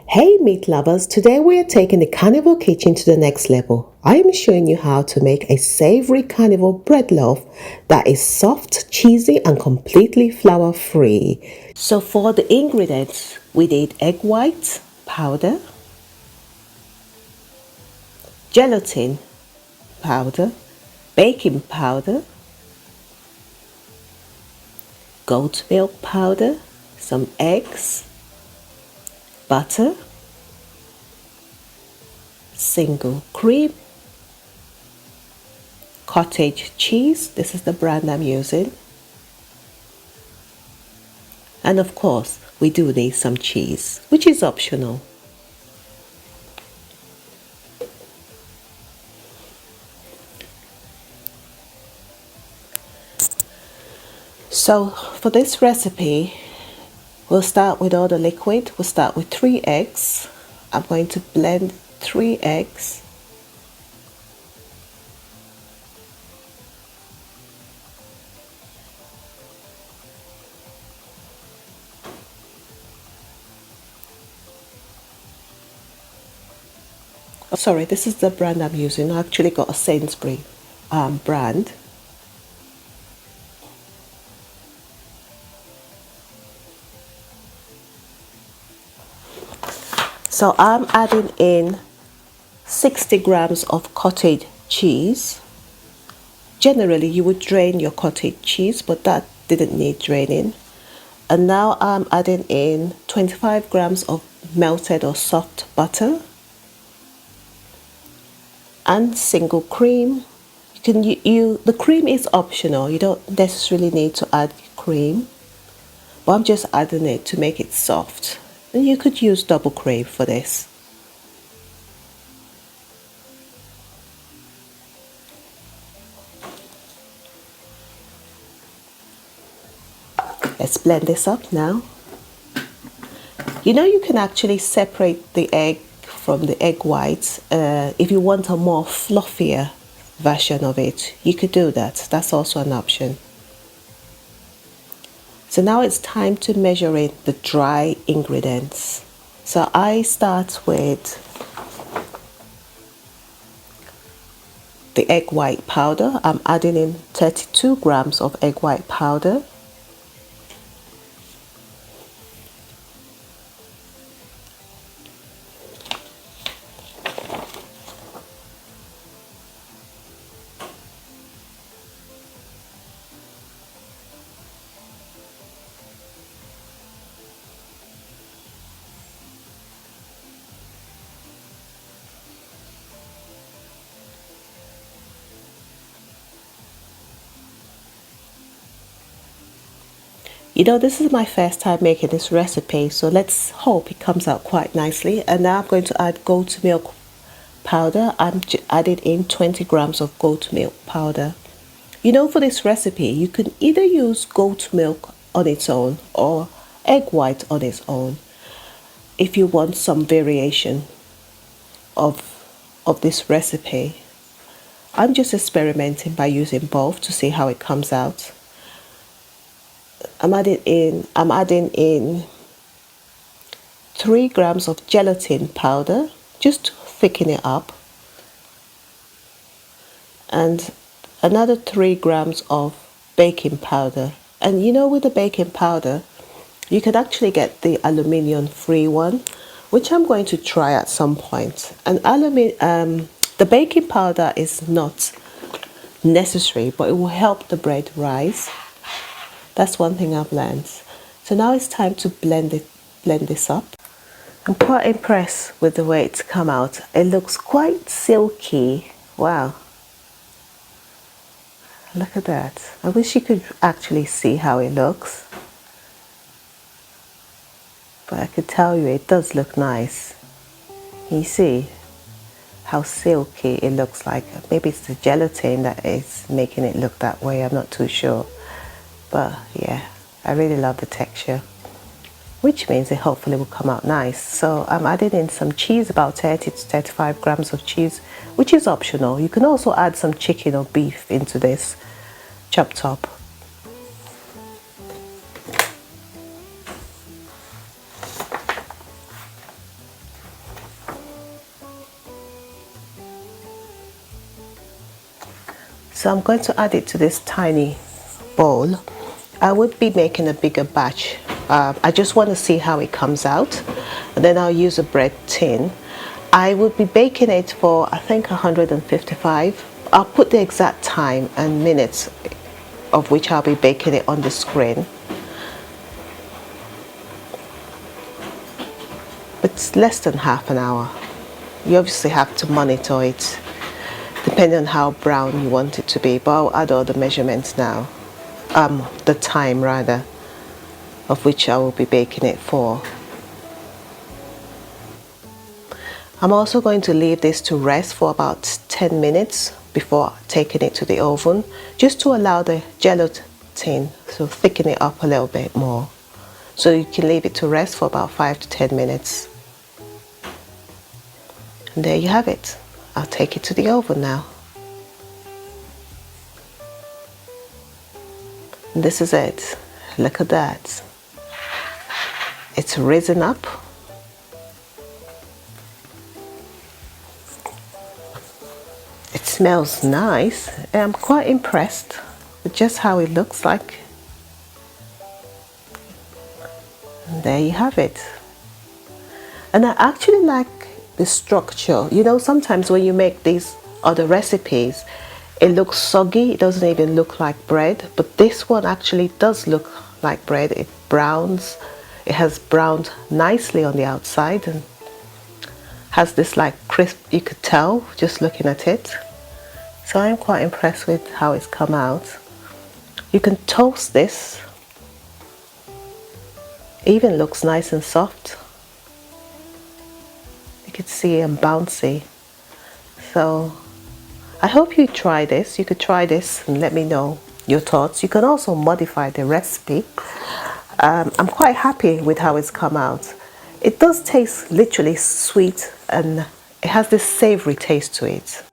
Hey meat lovers, today we are taking the carnivore kitchen to the next level. I am showing you how to make a savory carnivore bread loaf that is soft, cheesy and completely flour free. So for the ingredients, we need egg white powder, gelatin powder, baking powder, goat milk powder, some eggs, butter, single cream, cottage cheese, this is the brand I'm using, and of course we do need some cheese, which is optional. So for this recipe, we'll start with all the liquid. We'll start with 3 eggs. I'm going to blend 3 eggs. Oh, sorry, this is the brand I'm using. I actually got a Sainsbury brand. So I'm adding in 60 grams of cottage cheese. Generally you would drain your cottage cheese, but that didn't need draining. And now I'm adding in 25 grams of melted or soft butter and single cream. The cream is optional. You don't necessarily need to add cream, but I'm just adding it to make it soft. And you could use double cream for this. Let's blend this up now. You know, you can actually separate the egg from the egg whites. If you want a more fluffier version of it, you could do that. That's also an option. So now it's time to measure in the dry ingredients. So I start with the egg white powder. I'm adding in 32 grams of egg white powder. You know, this is my first time making this recipe, so let's hope it comes out quite nicely. And now I'm going to add goat milk powder. I'm adding in 20 grams of goat milk powder. You know, for this recipe, you can either use goat milk on its own or egg white on its own if you want some variation of this recipe. I'm just experimenting by using both to see how it comes out. I'm adding in 3 grams of gelatin powder just to thicken it up, and another 3 grams of baking powder. And you know, with the baking powder you can actually get the aluminium free one, which I'm going to try at some point. And the baking powder is not necessary, but it will help the bread rise. That's one thing I've learned. So now it's time to blend this up. I'm quite impressed with the way it's come out. It looks quite silky. Wow. Look at that. I wish you could actually see how it looks. But I could tell you it does look nice. You see how silky it looks like. Maybe it's the gelatin that is making it look that way. I'm not too sure. But yeah, I really love the texture, which means it hopefully will come out nice. So I'm adding in some cheese, about 30 to 35 grams of cheese, which is optional. You can also add some chicken or beef into this, chopped up. So I'm going to add it to this tiny bowl. I would be making a bigger batch. I just want to see how it comes out, and then I'll use a bread tin. I would be baking it for, I think, 155. I'll put the exact time and minutes of which I'll be baking it on the screen. It's less than half an hour. You obviously have to monitor it depending on how brown you want it to be, but I'll add all the measurements now. The time rather, of which I will be baking it for. I'm also going to leave this to rest for about 10 minutes before taking it to the oven, just to allow the gelatin to thicken it up a little bit more. So you can leave it to rest for about 5 to 10 minutes. And there you have it. I'll take it to the oven now. And this is it. Look at that. It's risen up. It smells nice. I'm quite impressed with just how it looks like. And there you have it. And I actually like the structure. You know, sometimes when you make these other recipes, it looks soggy. It doesn't even look like bread. But this one actually does look like bread. It browns. It has browned nicely on the outside and has this like crisp, you could tell just looking at it. So I'm quite impressed with how it's come out. You can toast this. It even looks nice and soft. You can see and bouncy. So I hope you try this. You could try this and let me know your thoughts. You can also modify the recipe. I'm quite happy with how it's come out. It does taste literally sweet, and it has this savory taste to it.